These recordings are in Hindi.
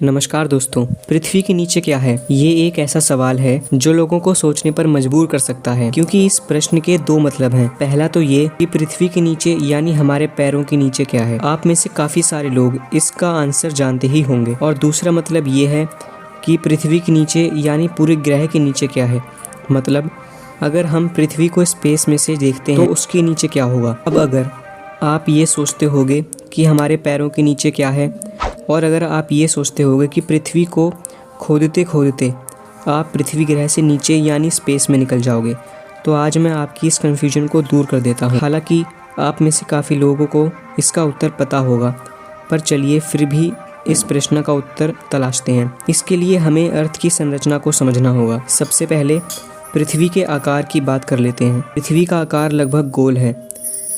नमस्कार दोस्तों, पृथ्वी के नीचे क्या है? ये एक ऐसा सवाल है जो लोगों को सोचने पर मजबूर कर सकता है, क्योंकि इस प्रश्न के दो मतलब हैं। पहला तो ये कि पृथ्वी के नीचे यानी हमारे पैरों के नीचे क्या है। आप में से काफी सारे लोग इसका आंसर जानते ही होंगे। और दूसरा मतलब ये है कि पृथ्वी के नीचे यानी पूरे ग्रह के नीचे क्या है। मतलब अगर हम पृथ्वी को स्पेस में से देखते हैं तो उसके नीचे क्या होगा। अब अगर आप ये सोचते होगे कि हमारे पैरों के नीचे क्या है, और अगर आप ये सोचते होगे कि पृथ्वी को खोदते खोदते आप पृथ्वी ग्रह से नीचे यानी स्पेस में निकल जाओगे, तो आज मैं आपकी इस कन्फ्यूजन को दूर कर देता हूँ। हालांकि आप में से काफ़ी लोगों को इसका उत्तर पता होगा, पर चलिए फिर भी इस प्रश्न का उत्तर तलाशते हैं। इसके लिए हमें अर्थ की संरचना को समझना होगा। सबसे पहले पृथ्वी के आकार की बात कर लेते हैं। पृथ्वी का आकार लगभग गोल है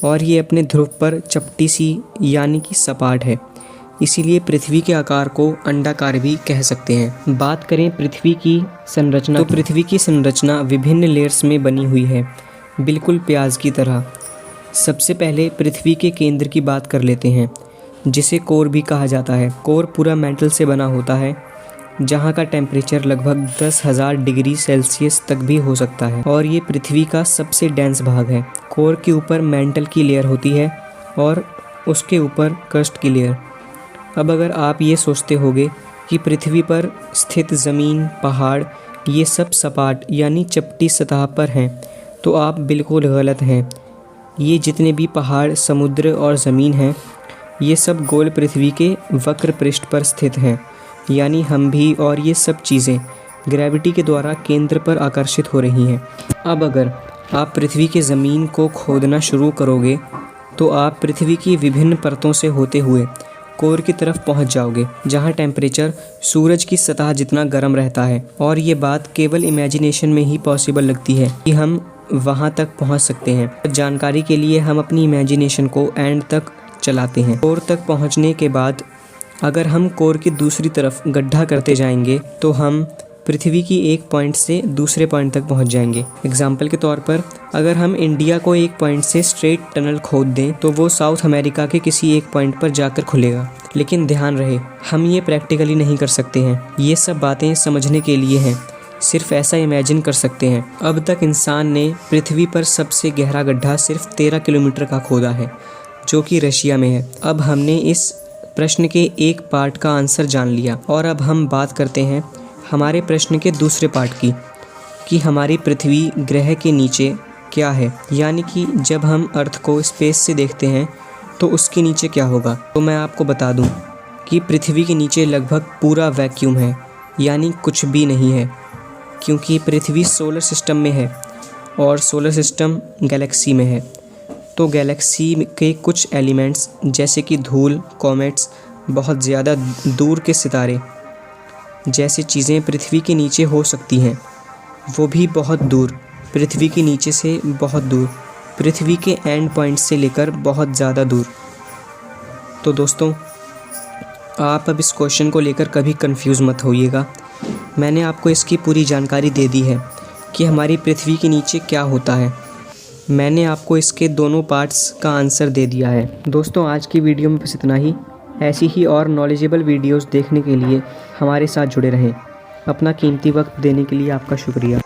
और ये अपने ध्रुव पर चपटी सी यानी कि सपाट है, इसीलिए पृथ्वी के आकार को अंडाकार भी कह सकते हैं। बात करें पृथ्वी की संरचना तो पृथ्वी की संरचना विभिन्न लेयर्स में बनी हुई है, बिल्कुल प्याज की तरह। सबसे पहले पृथ्वी के केंद्र की बात कर लेते हैं, जिसे कोर भी कहा जाता है। कोर पूरा मेटल से बना होता है, जहाँ का टेम्परेचर लगभग 10,000 डिग्री सेल्सियस तक भी हो सकता है, और ये पृथ्वी का सबसे डेंस भाग है। कोर के ऊपर मेंटल की लेयर होती है और उसके ऊपर क्रस्ट की लेयर। अब अगर आप ये सोचते होगे कि पृथ्वी पर स्थित ज़मीन, पहाड़ ये सब सपाट यानी चपटी सतह पर हैं, तो आप बिल्कुल गलत हैं। ये जितने भी पहाड़, समुद्र और ज़मीन हैं, ये सब गोल पृथ्वी के वक्र पृष्ठ पर स्थित हैं, यानी हम भी। और ये सब चीज़ें ग्रेविटी के द्वारा केंद्र पर आकर्षित हो रही हैं। अब अगर आप पृथ्वी के ज़मीन को खोदना शुरू करोगे, तो आप पृथ्वी की विभिन्न परतों से होते हुए कोर की तरफ पहुंच जाओगे, जहां टेम्परेचर सूरज की सतह जितना गर्म रहता है। और ये बात केवल इमेजिनेशन में ही पॉसिबल लगती है कि हम वहां तक पहुंच सकते हैं। जानकारी के लिए हम अपनी इमेजिनेशन को एंड तक चलाते हैं। कोर तक पहुंचने के बाद अगर हम कोर की दूसरी तरफ गड्ढा करते जाएंगे, तो हम पृथ्वी की एक पॉइंट से दूसरे पॉइंट तक पहुंच जाएंगे। एग्जाम्पल के तौर पर अगर हम इंडिया को एक पॉइंट से स्ट्रेट टनल खोद दें, तो वो साउथ अमेरिका के किसी एक पॉइंट पर जाकर खुलेगा। लेकिन ध्यान रहे, हम ये प्रैक्टिकली नहीं कर सकते हैं। ये सब बातें समझने के लिए हैं, सिर्फ ऐसा इमेजिन कर सकते हैं। अब तक इंसान ने पृथ्वी पर सबसे गहरा गड्ढा सिर्फ 13 किलोमीटर का खोदा है, जो कि रशिया में है। अब हमने इस प्रश्न के एक पार्ट का आंसर जान लिया, और अब हम बात करते हैं हमारे प्रश्न के दूसरे पार्ट की, कि हमारी पृथ्वी ग्रह के नीचे क्या है। यानी कि जब हम अर्थ को स्पेस से देखते हैं तो उसके नीचे क्या होगा। तो मैं आपको बता दूं कि पृथ्वी के नीचे लगभग पूरा वैक्यूम है, यानी कुछ भी नहीं है, क्योंकि पृथ्वी सोलर सिस्टम में है और सोलर सिस्टम गैलेक्सी में है। तो गैलेक्सी के कुछ एलिमेंट्स जैसे कि धूल, कॉमेट्स, बहुत ज़्यादा दूर के सितारे जैसी चीज़ें पृथ्वी के नीचे हो सकती हैं, वो भी बहुत दूर, पृथ्वी के नीचे से बहुत दूर, पृथ्वी के एंड पॉइंट से लेकर बहुत ज़्यादा दूर। तो दोस्तों, आप अब इस क्वेश्चन को लेकर कभी कंफ्यूज मत होइएगा। मैंने आपको इसकी पूरी जानकारी दे दी है कि हमारी पृथ्वी के नीचे क्या होता है। मैंने आपको इसके दोनों पार्ट्स का आंसर दे दिया है। दोस्तों, आज की वीडियो में बस इतना ही। ऐसी ही और नॉलेजेबल वीडियोस देखने के लिए हमारे साथ जुड़े रहें। अपना कीमती वक्त देने के लिए आपका शुक्रिया।